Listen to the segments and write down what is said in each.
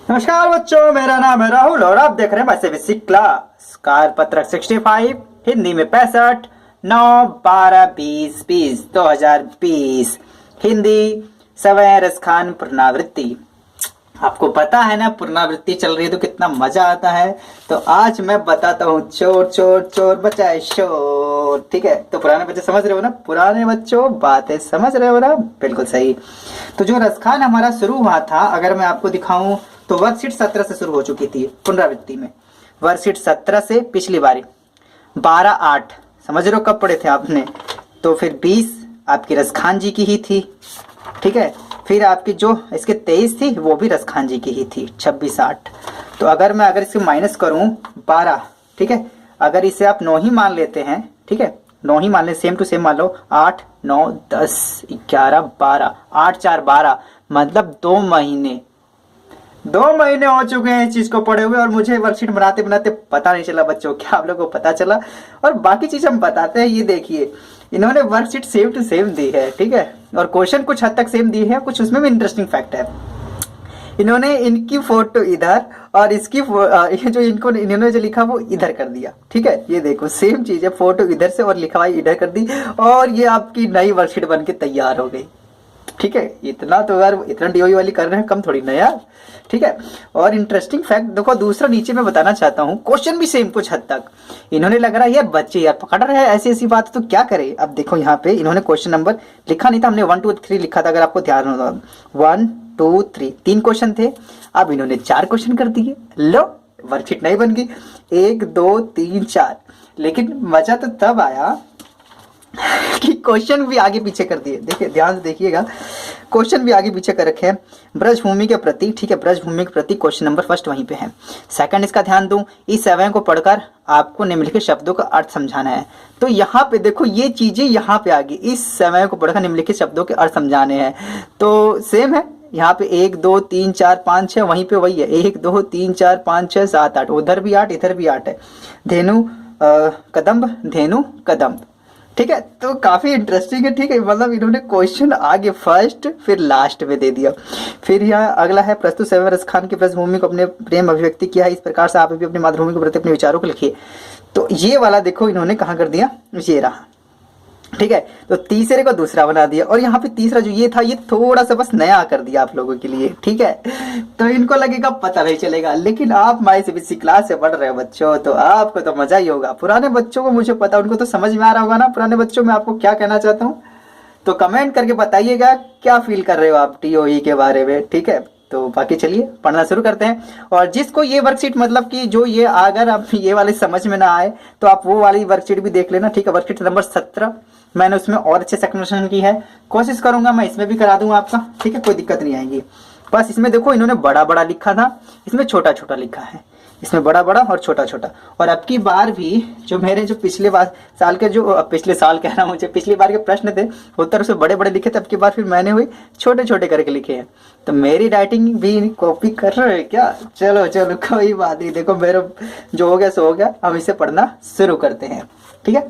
नमस्कार बच्चों, मेरा नाम है राहुल और आप देख रहे हैं वैसे बेसिक क्लास कार पत्रक 65, हिंदी में 65, 9, 12, 20, 2020 हिंदी समय रसखान पुनरावृत्ति। आपको पता है ना, पुनरावृत्ति चल रही है तो कितना मजा आता है। तो आज मैं बताता हूँ चोर चोर चोर बचाए शोर। ठीक है, तो पुराने बच्चे समझ रहे हो ना, पुराने बच्चों बातें समझ रहे हो ना, बिल्कुल सही। तो जो रसखान हमारा शुरू हुआ था, अगर मैं आपको दिखाऊं तो वर्कशीट 17 से शुरू हो चुकी थी पुनरावृत्ति में। वर्कशीट 17 से पिछली बारी 12/8 समझ रहे हो कब पढ़े थे आपने। तो फिर 20 आपकी रसखान जी की ही थी। ठीक है, फिर आपकी जो इसके 23 थी वो भी रसखान जी की ही थी 26/8। तो अगर इसको माइनस करूं 12, ठीक है, अगर इसे आप 9 ही मान लेते हैं, ठीक है, 9 ही मान ले, सेम टू सेम मान लो, 8, 9, 10, 11, 12, 8, 4, 12, मतलब 2 महीने हो चुके हैं इस चीज को पढ़े हुए और मुझे वर्कशीट बनाते बनाते पता नहीं चला बच्चों। क्या आप लोगों को पता चला? और बाकी चीज हम बताते हैं। ये देखिए, इन्होंने वर्कशीट सेम टू सेम दी है, ठीक है, और क्वेश्चन कुछ हद तक सेम दी है, कुछ उसमें भी इंटरेस्टिंग फैक्ट है। इन्होंने इनकी फोटो इधर और इसकी ये जो इन्होंने जो लिखा वो इधर कर दिया। ठीक है, ये देखो सेम चीज है, फोटो इधर से और लिखवाई इधर कर दी और ये आपकी नई वर्कशीट बन के तैयार हो गई। ठीक है, इतना तो यार, इतना डीओई वाली कर रहे हैं, कम थोड़ी ना यार। ठीक है, और इंटरेस्टिंग फैक्ट देखो दूसरा नीचे मैं बताना चाहता हूँ, क्वेश्चन भी सेम कुछ हद तक। इन्होंने लग रहा है यार बच्चे यार पकड़ रहे हैं ऐसी ऐसी बात, तो क्या करें। अब देखो यहाँ पे इन्होंने क्वेश्चन नंबर लिखा नहीं था, हमने 1, 2, 3 लिखा था, अगर आपको ध्यान हो। 1, 2, 3 3 क्वेश्चन थे, अब इन्होंने 4 क्वेश्चन कर दिए। लो, वर्कशीट नहीं बन गई। 1, 2, 3, 4। लेकिन मजा तो तब आया कि क्वेश्चन भी आगे पीछे कर दिए। देखिए, ध्यान से देखिएगा, क्वेश्चन भी आगे पीछे कर रखे हैं। ब्रजभूमि के प्रति, ठीक है, ब्रजभूमि के प्रति क्वेश्चन नंबर फर्स्ट वहीं पे है। सेकंड इसका ध्यान दूं, इस समय को पढ़कर आपको निम्नलिखित शब्दों का अर्थ समझाना है। तो यहाँ पे देखो ये चीजें यहाँ पे आ गई, इस समय को पढ़कर निम्नलिखित शब्दों के अर्थ समझाने हैं। तो सेम है यहाँ पे 1, 2, 3, 4, 5, 6, वहीं पे वही है 1, 2, 3, 4, 5, 6, 7, 8, उधर भी 8, इधर भी 8 है। धेनु कदम्ब, धेनु कदम्ब। ठीक है, तो काफी इंटरेस्टिंग है। ठीक है, मतलब इन्होंने क्वेश्चन आगे फर्स्ट फिर लास्ट में दे दिया। फिर यहाँ अगला है, प्रस्तुत समय रसखान की ब्रजभूमि को अपने प्रेम अभिव्यक्ति किया है, इस प्रकार से आप भी अपनी मातृभूमि के प्रति अपने विचारों को लिखिए। तो ये वाला देखो इन्होंने कहाँ कर दिया, ये रहा। ठीक है, तो तीसरे को दूसरा बना दिया और यहाँ पे तीसरा जो ये था ये थोड़ा सा बस नया कर दिया आप लोगों के लिए। ठीक है, तो इनको लगेगा पता नहीं चलेगा, लेकिन आप माई सीबीएसई क्लास से पढ़ रहे हो बच्चों, तो आपको तो मजा ही होगा। पुराने बच्चों को मुझे पता, उनको तो समझ में आ रहा होगा ना। पुराने बच्चों में आपको क्या कहना चाहता हूँ, तो कमेंट करके बताइएगा क्या फील कर रहे हो आप टीओई के बारे में। ठीक है, तो बाकी चलिए पढ़ना शुरू करते हैं। और जिसको ये वर्कशीट मतलब कि जो ये अगर आप ये वाली समझ में ना आए तो आप वो वाली वर्कशीट भी देख लेना। ठीक है, वर्कशीट नंबर 17 मैंने उसमें और अच्छे से एक्सप्लेनेशन की है, कोशिश करूंगा मैं इसमें भी करा दूंगा आपका। ठीक है, कोई दिक्कत नहीं आएगी। बस इसमें देखो इन्होंने बड़ा बड़ा लिखा था, इसमें छोटा छोटा लिखा है, इसमें बड़ा बड़ा और छोटा छोटा। और अब की बार भी जो मेरे जो पिछले साल के जो पिछले साल कह रहा हूँ, मुझे पिछली बार के प्रश्न थे उत्तर उसमें बड़े बड़े लिखे थे, अब की बार फिर मैंने हुई छोटे छोटे करके लिखे हैं। तो मेरी राइटिंग भी कॉपी कर रहे हैं क्या? चलो चलो कोई बात नहीं, देखो मेरा जो हो गया सो हो गया, हम इसे पढ़ना शुरू करते हैं। ठीक है,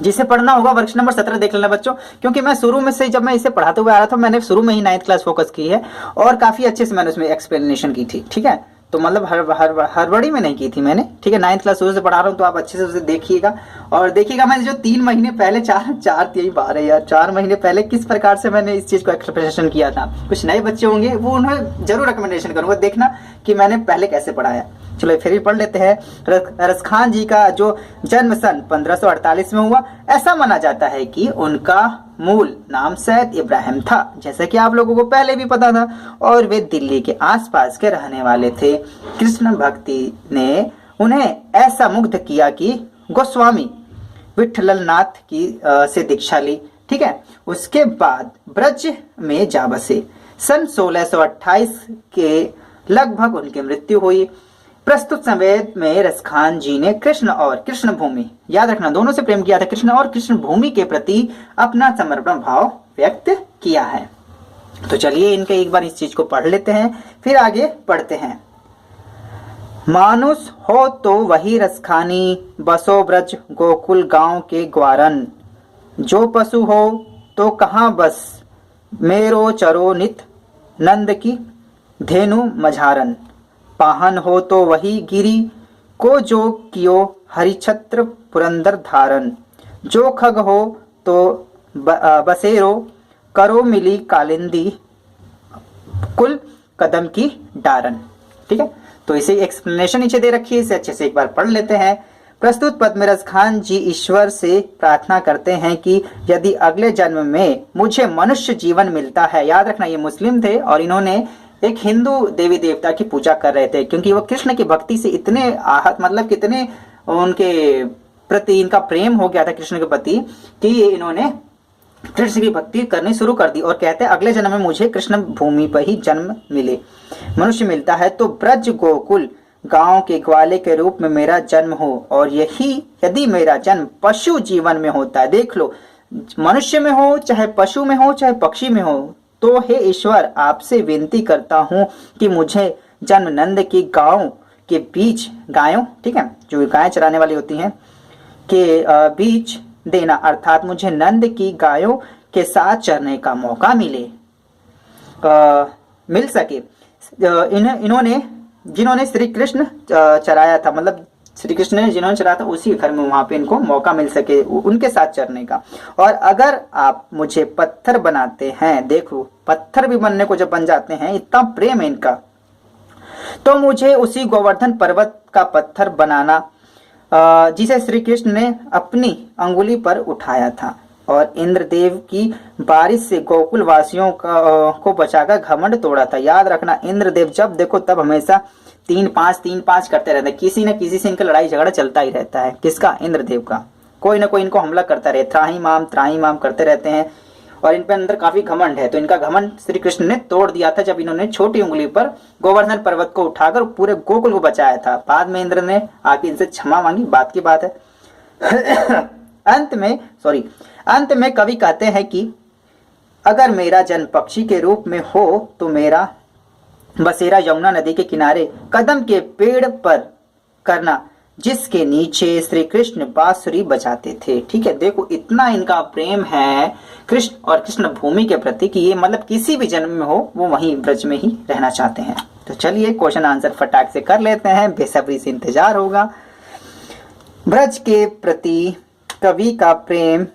जिसे पढ़ना होगा वर्कशीट नंबर 17 देख लेना बच्चों, क्योंकि मैं शुरू में से जब मैं इसे पढ़ाते हुए आ रहा था, मैंने शुरू में ही 9th क्लास फोकस की है और काफी अच्छे से मैंने उसमें एक्सप्लेनेशन की थी। ठीक है, तो मतलब हड़बड़ी में नहीं की थी मैंने। ठीक है, 9th क्लास शुरू से पढ़ा रहा हूँ, तो आप अच्छे से उसे देखिएगा। और देखिएगा मैंने जो 3 महीने पहले 4 महीने पहले किस प्रकार से मैंने इस चीज को एक्सप्लेनेशन किया था। कुछ नए बच्चे होंगे वो उन्हें जरूर रिकमेंडेशन करूंगा, देखना कि मैंने पहले कैसे पढ़ाया। चलो फिर भी पढ़ लेते हैं। रसखान जी का जो जन्म सन 1548 में हुआ, ऐसा माना जाता है कि उनका मूल नाम सैयद इब्राहिम था, जैसे कि आप लोगों को पहले भी पता था, और वे दिल्ली के आसपास के रहने वाले थे। कृष्ण भक्ति ने उन्हें ऐसा मुग्ध किया कि गोस्वामी विठलनाथ की से दीक्षा ली। ठीक है, उसके बाद ब्रज में जा बसे। सन 1628 के लगभग उनकी मृत्यु हुई। प्रस्तुत समय में रसखान जी ने कृष्ण और कृष्ण भूमि, याद रखना दोनों से प्रेम किया था, कृष्ण और कृष्ण भूमि के प्रति अपना समर्पण भाव व्यक्त किया है। तो चलिए इनके एक बार इस चीज को पढ़ लेते हैं, फिर आगे पढ़ते हैं। मानुष हो तो वही रसखानी, बसो ब्रज गोकुल गांव के ग्वारन। जो पशु हो तो कहाँ बस, मेरो चरो नित नंद की धेनु मझारन। पाहन हो तो वही गिरी को जो कियो हरिछत्र पुरंदर धारण। जो खग हो तो बसेरो करो मिली कालिंदी कुल कदम की डारन। ठीक है, तो इसे एक्सप्लेनेशन नीचे दे रखी है, इसे अच्छे से एक बार पढ़ लेते हैं। प्रस्तुत पद में रस खान जी ईश्वर से प्रार्थना करते हैं कि यदि अगले जन्म में मुझे मनुष्य जीवन मिलता है, याद रखना ये मुस्लिम थे और इन्होंने एक हिंदू देवी देवता की पूजा कर रहे थे, क्योंकि वो कृष्ण की भक्ति से इतने आहत, मतलब कितने उनके प्रति इनका प्रेम हो गया था कृष्ण के प्रति कि इन्होंने कृष्ण की भक्ति करनी शुरू कर दी और कहते हैं अगले जन्म में मुझे कृष्ण भूमि पर ही जन्म मिले, मनुष्य मिलता है तो ब्रज गोकुल गांव के ग्वाले के रूप में मेरा जन्म हो, और यही यदि मेरा जन्म पशु जीवन में होता है, देख लो मनुष्य में हो चाहे पशु में हो चाहे पक्षी में हो, तो हे ईश्वर आपसे विनती करता हूँ कि मुझे जन्म नंद की गांव के बीच गायों, ठीक है, जो गायें चराने वाली होती हैं, के बीच देना, अर्थात मुझे नंद की गायों के साथ चरने का मौका मिल सके। इन्होंने जिन्होंने श्री कृष्ण चराया था, मतलब श्री कृष्ण ने जिन्होंने चराया था उसी घर में वहां पे इनको मौका मिल सके उनके साथ चरने का। और अगर आप मुझे पत्थर बनाते हैं, देखो पत्थर भी बनने को जब बन जाते हैं, इतना प्रेम है इनका, तो मुझे उसी गोवर्धन पर्वत का पत्थर बनाना जिसे श्री कृष्ण ने अपनी अंगुली पर उठाया था, और इंद्रदेव की बारिश से गोकुल वासियों को बचाकर घमंड तोड़ा था। याद रखना इंद्रदेव जब देखो तब हमेशा 3-5 करते रहते हैं, किसी न किसी से इनका लड़ाई झगड़ा चलता ही रहता है। किसका? इंद्रदेव का। कोई ना कोई इनको हमला करता रहे, त्राही माम करते रहते हैं, और इन पे अंदर काफी घमंड है। तो इनका घमंड श्री कृष्ण ने तोड़ दिया था जब इन्होंने छोटी उंगली पर गोवर्धन पर्वत को उठाकर पूरे गोकुल को बचाया था। बाद में इंद्र ने आके इनसे क्षमा मांगी, बात की बात है। अंत में कवि कहते हैं कि अगर मेरा जन्म पक्षी के रूप में हो तो मेरा बसेरा यमुना नदी के किनारे कदम के पेड़ पर करना, जिसके नीचे श्री कृष्ण बांसुरी बजाते थे। ठीक है, देखो इतना इनका प्रेम है कृष्ण और कृष्ण भूमि के प्रति कि ये मतलब किसी भी जन्म में हो वो वहीं ब्रज में ही रहना चाहते हैं। तो चलिए क्वेश्चन आंसर फटाक से कर लेते हैं, बेसब्री से इंतजार होगा। ब्रज के प्रति कवि का प्रेम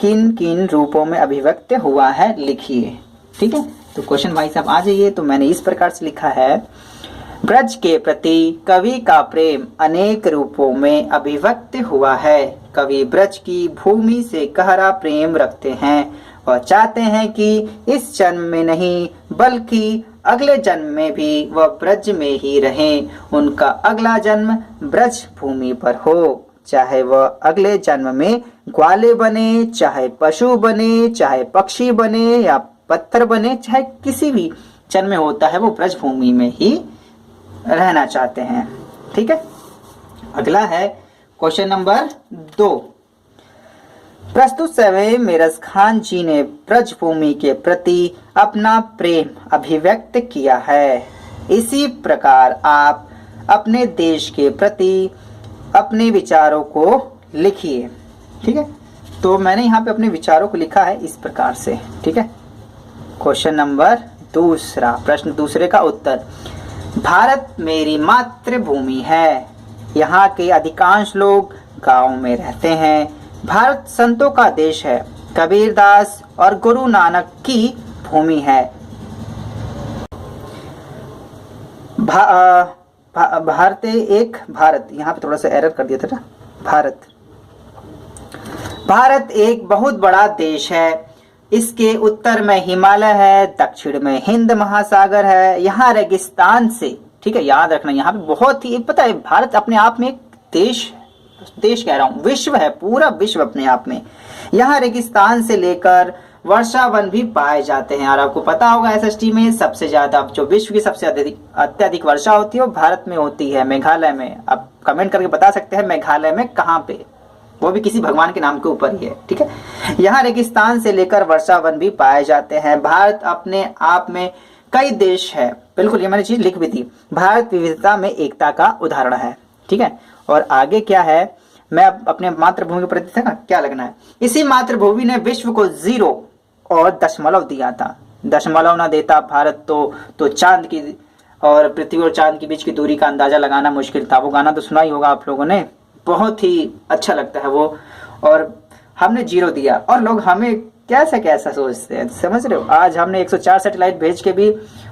किन किन रूपों में अभिव्यक्त हुआ है, लिखिए। ठीक है, तो क्वेश्चन भाई साहब आ जाइए। तो मैंने इस प्रकार से लिखा है, ब्रज के प्रति कवि का प्रेम अनेक रूपों में अभिव्यक्त हुआ है। कवि ब्रज की भूमि से गहरा प्रेम रखते हैं और चाहते हैं कि इस जन्म में नहीं बल्कि अगले जन्म में भी वह ब्रज में ही रहें। उनका अगला जन्म ब्रज भूमि पर हो, चाहे वह अगले जन्म में ग्वाले बने, चाहे पशु बने, चाहे पक्षी बने या पत्थर बने, चाहे किसी भी जन्म में होता है वो ब्रज भूमि में ही रहना चाहते हैं। ठीक है, अगला है क्वेश्चन नंबर 2। प्रस्तुत समय में रस खान जी ने ब्रज भूमि के प्रति अपना प्रेम अभिव्यक्त किया है। इसी प्रकार आप अपने देश के प्रति अपने विचारों को लिखिए। ठीक है, तो मैंने यहाँ पे अपने विचारों को लिखा है इस प्रकार से। ठीक है, क्वेश्चन नंबर 2, प्रश्न दूसरे का उत्तर। भारत मेरी मातृभूमि है। यहाँ के अधिकांश लोग गांव में रहते हैं। भारत संतों का देश है। कबीरदास और गुरु नानक की भूमि है। भारत यहाँ पे थोड़ा सा एरर कर दिया था ना। भारत एक बहुत बड़ा देश है। इसके उत्तर में हिमालय है, दक्षिण में हिंद महासागर है। यहाँ रेगिस्तान से, ठीक है, याद रखना यहाँ पे बहुत ही, पता है भारत अपने आप में एक देश कह रहा हूँ, विश्व है, पूरा विश्व अपने आप में। यहाँ रेगिस्तान से लेकर वर्षा वन भी पाए जाते हैं। और आपको पता होगा एसएसटी में सबसे ज्यादा जो विश्व की सबसे अत्यधिक वर्षा होती है वो भारत में होती है, मेघालय में। आप कमेंट करके बता सकते हैं मेघालय में कहाँ पे, वो भी किसी भगवान के नाम के ऊपर ही है। ठीक है, यहाँ रेगिस्तान से लेकर वर्षा वन भी पाए जाते हैं। भारत अपने आप में कई देश है, बिल्कुल ये मैंने चीज लिख भी थी। भारत विविधता में एकता का उदाहरण है। ठीक है, और आगे क्या है, मैं अपने मातृभूमि के प्रति था ना, क्या लगना है। इसी मातृभूमि ने विश्व को 0 और दशमलव दिया था। दशमलव ना देता भारत तो चांद की और पृथ्वी और चांद के बीच की दूरी का अंदाजा लगाना मुश्किल था। वो गाना तो सुना ही होगा आप लोगों ने, बहुत ही अच्छा लगता है वो। और हमने 0 दिया और लोग हमें कैसा कैसा सोचते हैं, समझ रहे हो। आज हमने 104 सैटेलाइट भेज के भी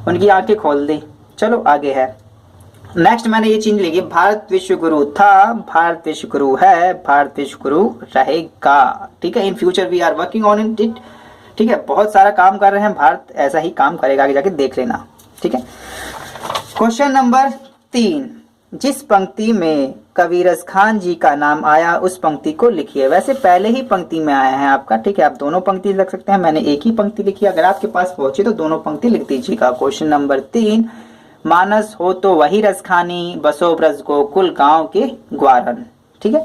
उनकी आंखें खोल दी। चलो आगे है। नेक्स्ट मैंने ये चीज लिखी, भारत विश्व गुरु था, भारत विश्व गुरु है, भारत विश्व गुरु रहेगा। ठीक है, in future we are working on it. ठीक है, बहुत सारा काम कर रहे हैं, भारत ऐसा ही काम करेगा, आगे जाके देख लेना। ठीक है, क्वेश्चन नंबर 3, जिस पंक्ति में कबीरस खान जी का नाम आया उस पंक्ति को लिखिए। वैसे पहले ही पंक्ति में आया है आपका, ठीक है, आप दोनों पंक्ति लिख सकते हैं, मैंने एक ही पंक्ति लिखी। अगर आपके पास पहुंची तो दोनों पंक्ति लिख दीजिएगा। क्वेश्चन नंबर 3, मानस हो तो वही रसखानी, बसो ब्रज गोकुल गांव के ग्वारन। ठीक है,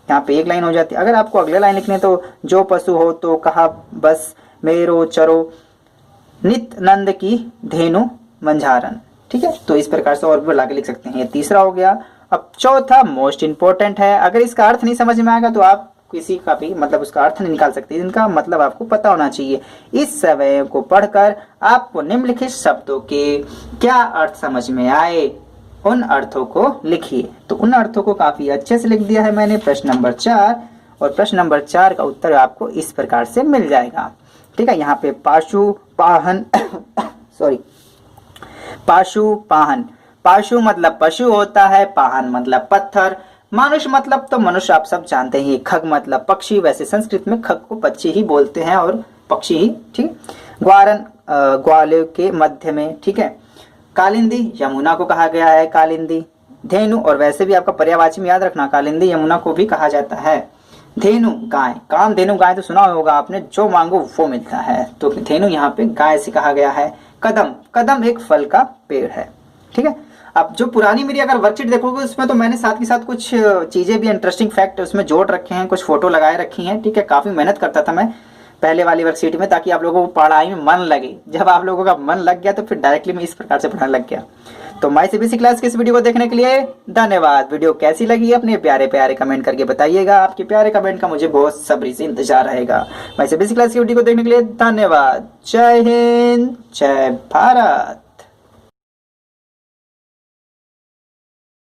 यहाँ पे एक लाइन हो जाती है। अगर आपको अगले लाइन लिखने तो जो पशु हो तो कहा बस मेरो चरो, नित नंद की धेनु मंझारन। ठीक है, तो इस प्रकार से और भी लाके लिख सकते हैं। ये तीसरा हो गया। अब चौथा मोस्ट इंपॉर्टेंट है। अगर इसका अर्थ नहीं समझ में आएगा तो आप किसी का भी मतलब उसका अर्थ नहीं निकाल सकते, इनका मतलब आपको पता होना चाहिए। इस समय को पढ़कर आपको निम्नलिखित शब्दों के क्या अर्थ समझ में आए, उन अर्थों को लिखिए। तो उन अर्थों को काफी अच्छे से लिख दिया है मैंने। प्रश्न नंबर 4, और प्रश्न नंबर 4 का उत्तर आपको इस प्रकार से मिल जाएगा। ठीक है, यहाँ पे पाशु पाहन सॉरी पाशु पाहन, पाशु मतलब पशु होता है, पाहन मतलब पत्थर, मानुष मतलब तो मनुष्य आप सब जानते हैं, खग मतलब पक्षी। वैसे संस्कृत में खग को पक्षी ही बोलते हैं और पक्षी ही। ठीक, ग्वारन ग्वाले के मध्य में। ठीक है, कालिंदी यमुना को कहा गया है कालिंदी। धेनु, और वैसे भी आपका पर्यायवाची में याद रखना, कालिंदी यमुना को भी कहा जाता है। धेनु गाय, काम धेनु गाय तो सुना होगा आपने, जो मांगो वो मिलता है, तो धेनु यहाँ पे गाय से कहा गया है। कदम, कदम एक फल का पेड़ है। ठीक है, अब जो पुरानी मेरी अगर वर्कशीट देखोगे उसमें तो मैंने साथ के साथ कुछ चीजें भी इंटरेस्टिंग फैक्ट उसमें जोड़ रखे हैं, कुछ फोटो लगाए रखी हैं। ठीक है, काफी मेहनत करता था मैं पहले वाली वर्कशीट में, ताकि आप लोगों को पढ़ाई में मन लगे। जब आप लोगों का मन लग गया तो फिर डायरेक्टली मैं इस प्रकार से पढ़ाने लग गया। तो माय सीबीएसई क्लास के इस वीडियो को देखने के लिए धन्यवाद। वीडियो कैसी लगी अपने प्यारे प्यारे कमेंट करके बताइएगा। आपके प्यारे कमेंट का मुझे बहुत सब्री से इंतजार रहेगा। माय सीबीएसई क्लास की वीडियो को देखने के लिए धन्यवाद। जय हिंद, जय भारत।